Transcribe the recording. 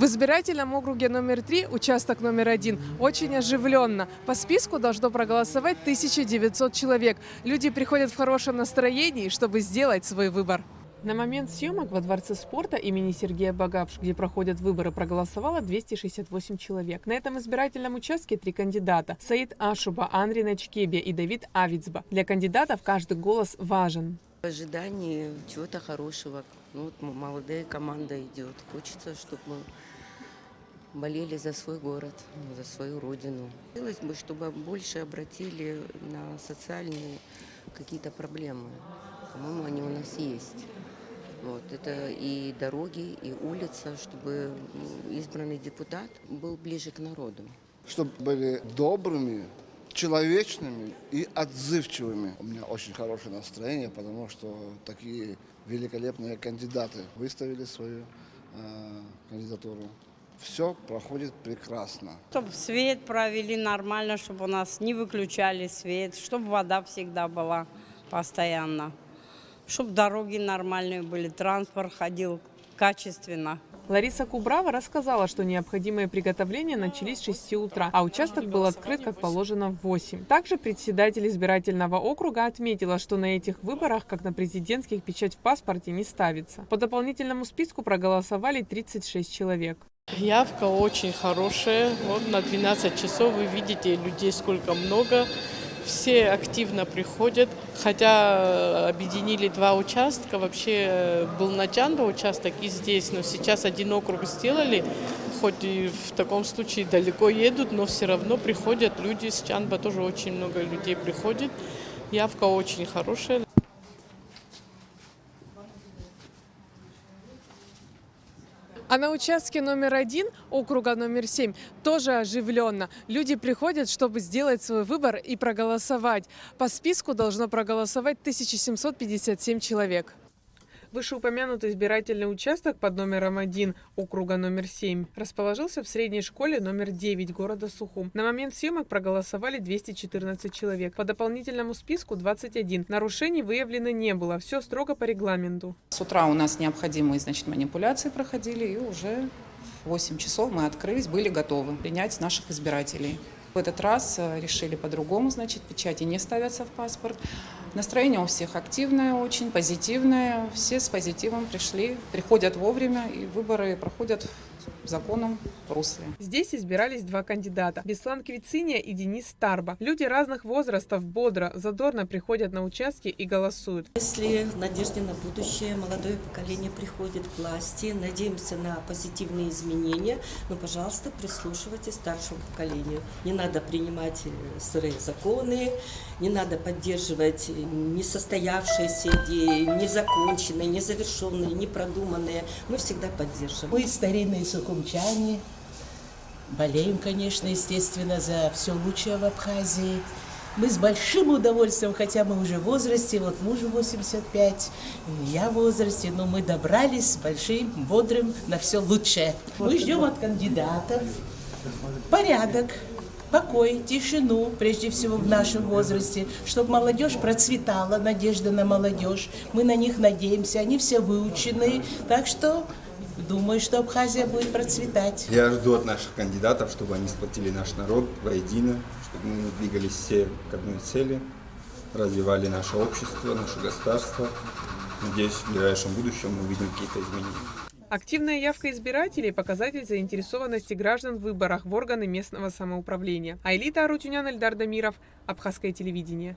В избирательном округе номер 3, участок номер 1, очень оживленно. По списку должно проголосовать 1900 человек. Люди приходят в хорошем настроении, чтобы сделать свой выбор. На момент съемок во Дворце спорта имени Сергея Багапш, где проходят выборы, проголосовало 268 человек. На этом избирательном участке 3 кандидата – Саид Ашуба, Анри Начкебе и Давид Авицба. Для кандидатов каждый голос важен. В ожидании чего-то хорошего. Ну, вот молодая команда идет. Хочется, чтобы мы болели за свой город, за свою родину. Хотелось бы, чтобы больше обратили на социальные какие-то проблемы. По-моему, они у нас есть. Вот, это и дороги, и улица, чтобы избранный депутат был ближе к народу. Чтобы были добрыми, человечными и отзывчивыми. У меня очень хорошее настроение, потому что такие великолепные кандидаты выставили свою кандидатуру. Все проходит прекрасно. Чтобы свет провели нормально, чтобы у нас не выключали свет, чтобы вода всегда была постоянно, чтобы дороги нормальные были, транспорт ходил качественно. Лариса Кубрава рассказала, что необходимые приготовления начались с 6 утра, а участок был открыт, как положено, в 8. Также председатель избирательного округа отметила, что на этих выборах, как на президентских, печать в паспорте не ставится. По дополнительному списку проголосовали 36 человек. Явка очень хорошая. Вот на 12 часов вы видите людей сколько много. Все активно приходят, хотя объединили 2 участка. Вообще был на Чанба участок и здесь, но сейчас один округ сделали. Хоть и в таком случае далеко едут, но все равно приходят люди. С Чанба тоже очень много людей приходит. Явка очень хорошая. А на участке номер 1, округа номер 7, тоже оживленно. Люди приходят, чтобы сделать свой выбор и проголосовать. По списку должно проголосовать 1757 человек. Вышеупомянутый избирательный участок под номером 1, округа номер 7, расположился в средней школе номер 9 города Сухум. На момент съемок проголосовали 214 человек. По дополнительному списку 21. Нарушений выявлено не было. Все строго по регламенту. С утра у нас необходимые, манипуляции проходили, и уже в 8 часов мы открылись, были готовы принять наших избирателей. В этот раз решили по-другому, печати не ставятся в паспорт. Настроение у всех активное, очень позитивное. Все с позитивом приходят вовремя, и выборы проходят в законном русле. Здесь избирались 2 кандидата – Беслан Квициния и Денис Тарба. Люди разных возрастов бодро, задорно приходят на участки и голосуют. Если в надежде на будущее молодое поколение приходит к власти, надеемся на позитивные изменения, но, пожалуйста, прислушивайтесь к старшему поколению. Не надо принимать сырые законы, не надо поддерживать несостоявшиеся идеи, незаконченные, незавершенные, непродуманные. Мы всегда поддерживаем. Мы старинные сухумчане, болеем, конечно, естественно, за все лучшее в Абхазии. Мы с большим удовольствием, хотя мы уже в возрасте, вот мужу 85, я в возрасте, но мы добрались с большим, бодрым на все лучшее. Мы ждем от кандидатов порядок, покой, тишину, прежде всего в нашем возрасте, чтобы молодежь процветала, надежда на молодежь. Мы на них надеемся, они все выученные, так что думаю, что Абхазия будет процветать. Я жду от наших кандидатов, чтобы они сплотили наш народ воедино, чтобы мы двигались все к одной цели, развивали наше общество, наше государство. Надеюсь, в ближайшем будущем мы увидим какие-то изменения. Активная явка избирателей – показатель заинтересованности граждан в выборах в органы местного самоуправления. Айлита Арутюнян, Эльдар Дамиров, Абхазское телевидение.